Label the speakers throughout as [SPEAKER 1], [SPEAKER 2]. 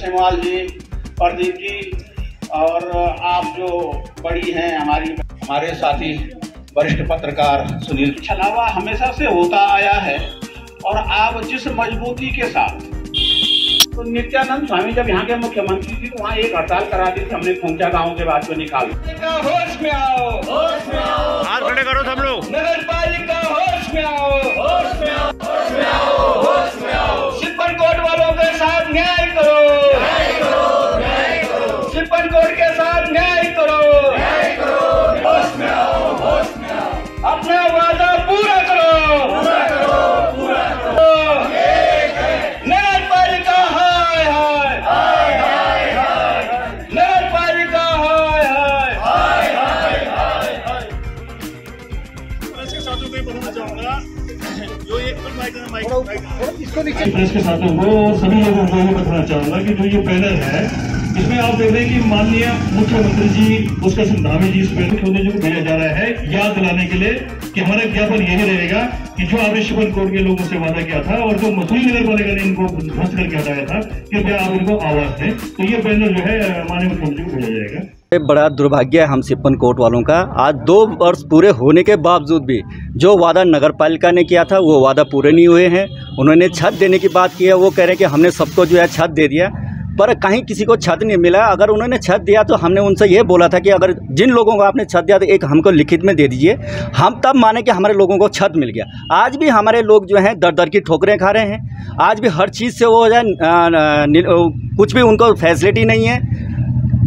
[SPEAKER 1] सेमवाल जी, प्रदीप जी और आप जो बड़ी हैं हमारे साथी वरिष्ठ पत्रकार सुनील, छलावा हमेशा से होता आया है और आप जिस मजबूती के साथ, तो नित्यानंद स्वामी जब यहाँ के मुख्यमंत्री थी तो वहाँ एक हड़ताल करा दी थी, हमने खूंचा गाँव के बाद में निकाल।
[SPEAKER 2] होश में आओ, होश में आओ, हाथ खड़े करो सब लोग। नगर पालिका होश में आओ, होश में आओ, होश में आओ, होश में आओ। सिपन कोट वालों के साथ न्याय करो, न्याय करो, न्याय करो। सिपन कोट के साथ न्याय करो, न्याय करो। होश में आओ, होश में आओ। अपना वादा पूरा करो, पूरा करो, पूरा करो। नगर पालिका हाय हाय, हाय हाय हाय। नगर पालिका हाय हाय, हाय हाय हाय।
[SPEAKER 3] प्रेस के साथों को बताना चाहूँगा, जो ये
[SPEAKER 4] प्रेस के साथों को सभी लोगों को ये बताना चाहूँगा कि जो ये बैनर है इसमें आप देख रहे हैं कि माननीय मुख्यमंत्री जी उसका सिंधामी जी इस बैनर को भेजा जा रहा है याद दिलाने के लिए कि हमारा ज्ञापन यही रहेगा कि जो आपने शिपन कोर्ट के लोगों से वादा किया था और जो मसूरी नगर पालिका ने इनको ध्वस्त करके हटाया था, कृपया आप इनको आवाज दें। तो ये बैनर जो है माननीय मुख्यमंत्री को भेजा जाएगा।
[SPEAKER 5] बड़ा दुर्भाग्य है हम सिपन कोर्ट वालों का, आज 2 वर्ष पूरे होने के बावजूद भी जो वादा नगर पालिका ने किया था वो वादा पूरे नहीं हुए हैं। उन्होंने छत देने की बात की है, वो कह रहे हैं कि हमने सबको जो है छत दे दिया, पर कहीं किसी को छत नहीं मिला। अगर उन्होंने छत दिया तो हमने उनसे ये बोला था कि अगर जिन लोगों को आपने छत दिया तो एक हमको लिखित में दे दीजिए, हम तब माने कि हमारे लोगों को छत मिल गया। आज भी हमारे लोग जो हैं दर दर की ठोकरें खा रहे हैं, आज भी हर चीज़ से वो हो जाए, कुछ भी उनको फैसिलिटी नहीं है।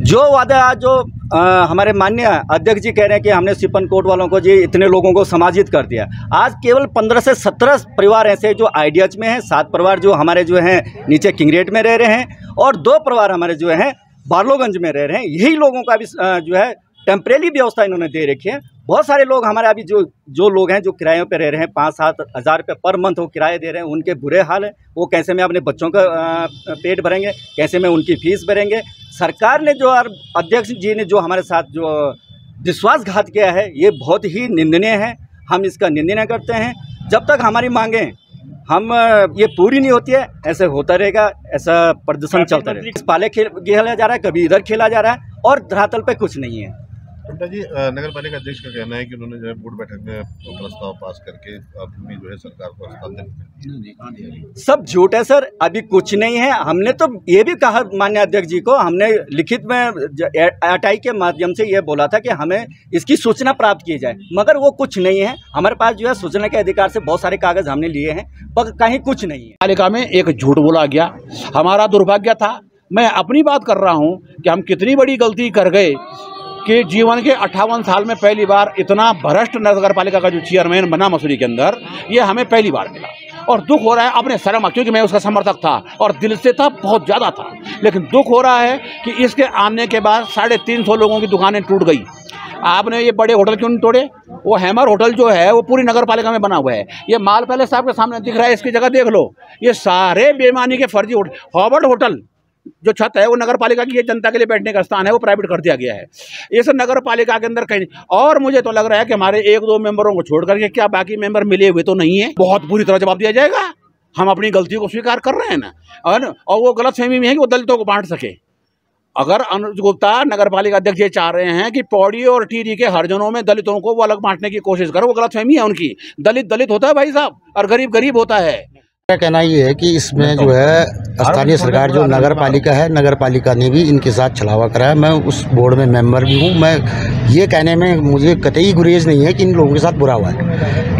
[SPEAKER 5] जो वादा आज जो हमारे माननीय अध्यक्ष जी कह रहे हैं कि हमने सिपन कोर्ट वालों को जी इतने लोगों को समाजित कर दिया, आज केवल 15 से 17 परिवार ऐसे जो आइडियाज में हैं, 7 परिवार जो हमारे जो हैं नीचे किंगरेट में रह रहे हैं और 2 परिवार हमारे जो हैं बार्लोगंज में रह रहे हैं। यही लोगों का भी जो है टेम्परेरी व्यवस्था इन्होंने दे रखी है। बहुत सारे लोग हमारे अभी जो लोग हैं जो किरायों पे रह रहे हैं, 5-7 हज़ार रुपये पर मंथ वो किराए दे रहे हैं, उनके बुरे हाल है। वो कैसे में अपने बच्चों का पेट भरेंगे, कैसे में उनकी फीस भरेंगे। सरकार ने जो अध्यक्ष जी ने जो हमारे साथ जो विश्वासघात किया है ये बहुत ही निंदनीय है। हम इसका निंदनीय करते हैं। जब तक हमारी मांगें हम ये पूरी नहीं होती है, ऐसे होता रहेगा, ऐसा प्रदर्शन चलता रहेगा। इस पाले खेला जा रहा है, कभी इधर खेला जा रहा है और धरातल पे कुछ नहीं है।
[SPEAKER 6] पंडा जी, नगर पालिका अध्यक्ष का कहना है कि उन्होंने जो है बोर्ड बैठक में प्रस्ताव पास करके अपनी जो है सरकार को हस्तांतरित,
[SPEAKER 5] सब झूठ है सर, अभी कुछ नहीं है। हमने तो ये भी कहा माननीय अध्यक्ष जी को, हमने लिखित में अटाई के माध्यम से ये बोला था कि हमें इसकी सूचना प्राप्त की जाए, मगर वो कुछ नहीं है। हमारे पास जो है सूचना के अधिकार से बहुत सारे कागज हमने लिए हैं पर कहीं कुछ नहीं है।
[SPEAKER 7] पालिका में एक झूठ बोला गया, हमारा दुर्भाग्य था। मैं अपनी बात कर रहा हूँ कि हम कितनी बड़ी गलती कर गए कि जीवन के 58 साल में पहली बार इतना भ्रष्ट नगर पालिका का जो चेयरमैन बना मसूरी के अंदर, ये हमें पहली बार मिला और दुख हो रहा है अपने शर्म, क्योंकि मैं उसका समर्थक था और दिल से था, बहुत ज़्यादा था। लेकिन दुख हो रहा है कि इसके आने के बाद 350 लोगों की दुकानें टूट गई। आपने ये बड़े होटल क्यों नहीं तोड़े? वो हैमर होटल जो है वो पूरी नगर पालिका में बना हुआ है। ये माल पैलेस साहब के सामने दिख रहा है, इसकी जगह देख लो। ये सारे बेईमानी के फर्जी हॉवर्ड होटल जो छत है वो नगर पालिका की, ये जनता के लिए बैठने का स्थान है, वो प्राइवेट कर दिया गया है। इस नगर पालिका के अंदर कहीं और मुझे तो लग रहा है कि हमारे 1-2 मेंबरों को छोड़ करके क्या बाकी मेंबर मिले हुए तो नहीं है। बहुत बुरी तरह जवाब दिया जाएगा। हम अपनी गलती को स्वीकार कर रहे हैं ना, और वो गलतफहमी में है कि वो दलितों को बांट सके। अगर अनुज गुप्ता नगर पालिका अध्यक्ष ये चाह रहे हैं कि पौड़ी और टिहरी के हरिजनों में दलितों को वो अलग बांटने की कोशिश करो, वो गलतफहमी है उनकी। दलित दलित होता है भाई साहब, और गरीब गरीब होता है।
[SPEAKER 8] मेरा कहना ये है कि इसमें जो है स्थानीय सरकार जो नगर पालिका है, नगर पालिका ने भी इनके साथ छलावा करा है। मैं उस बोर्ड में मेंबर भी हूँ। मैं ये कहने में मुझे कतई गुरेज नहीं है कि इन लोगों के साथ बुरा हुआ है।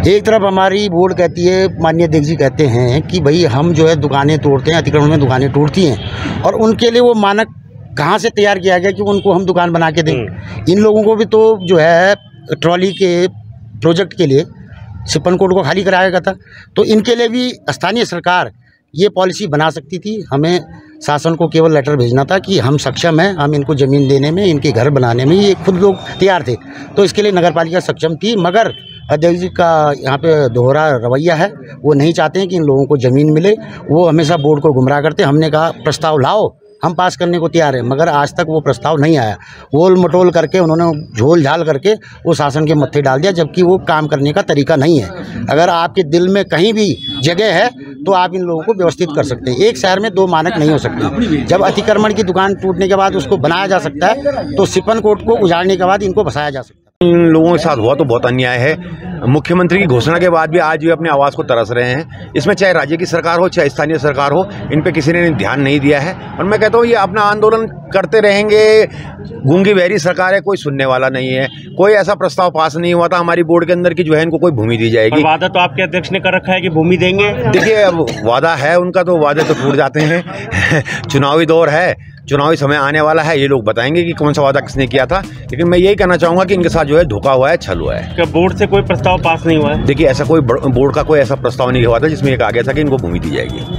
[SPEAKER 8] एक तरफ हमारी बोर्ड कहती है, माननीय अध्यक्ष जी कहते हैं कि भाई हम जो है दुकानें तोड़ते हैं, अतिक्रमण में दुकानें टूटती हैं, और उनके लिए वो मानक कहाँ से तैयार किया गया कि उनको हम दुकान बना के दें। इन लोगों को भी तो जो है ट्रॉली के प्रोजेक्ट के लिए सिपन कोर्ट को खाली कराया गया था, तो इनके लिए भी स्थानीय सरकार ये पॉलिसी बना सकती थी। हमें शासन को केवल लेटर भेजना था कि हम सक्षम हैं, हम इनको ज़मीन देने में, इनके घर बनाने में, ये खुद लोग तैयार थे। तो इसके लिए नगर पालिका सक्षम थी, मगर अध्यक्ष जी का यहाँ पे दोहरा रवैया है। वो नहीं चाहते हैं कि इन लोगों को ज़मीन मिले, वो हमेशा बोर्ड को गुमराह करते। हमने कहा प्रस्ताव लाओ, हम पास करने को तैयार हैं, मगर आज तक वो प्रस्ताव नहीं आया। गोल मटोल करके उन्होंने झोल झाल करके वो शासन के मत्थे डाल दिया, जबकि वो काम करने का तरीका नहीं है। अगर आपके दिल में कहीं भी जगह है तो आप इन लोगों को व्यवस्थित कर सकते हैं। एक शहर में 2 मानक नहीं हो सकते। जब अतिक्रमण की दुकान टूटने के बाद उसको बनाया जा सकता है, तो सिपन कोर्ट को उजाड़ने के बाद इनको बसाया जा सकता है।
[SPEAKER 9] इन लोगों के साथ हुआ तो बहुत अन्याय है। मुख्यमंत्री की घोषणा के बाद भी आज वे अपने आवास को तरस रहे हैं। इसमें चाहे राज्य की सरकार हो चाहे स्थानीय सरकार हो, इन पे किसी ने ध्यान नहीं दिया है। और मैं कहता हूँ ये अपना आंदोलन करते रहेंगे। गूंगी बहरी सरकार है, कोई सुनने वाला नहीं है। कोई ऐसा प्रस्ताव पास नहीं हुआ था हमारी बोर्ड के अंदर की जो है इनको कोई भूमि दी जाएगी।
[SPEAKER 10] वादा तो आपके अध्यक्ष ने कर रखा है कि भूमि देंगे।
[SPEAKER 9] देखिए अब वादा है उनका, तो वादे तो टूट जाते हैं। चुनावी दौर है, चुनावी समय आने वाला है, ये लोग बताएंगे कि कौन सा वादा किसने किया था। लेकिन मैं यही कहना चाहूँगा कि इनके साथ जो है धोखा हुआ है, छल हुआ है।
[SPEAKER 10] क्या बोर्ड से कोई प्रस्ताव पास नहीं हुआ है?
[SPEAKER 9] देखिए ऐसा कोई बोर्ड का कोई ऐसा प्रस्ताव नहीं हुआ था जिसमें ये कहा गया था कि इनको भूमि दी जाएगी।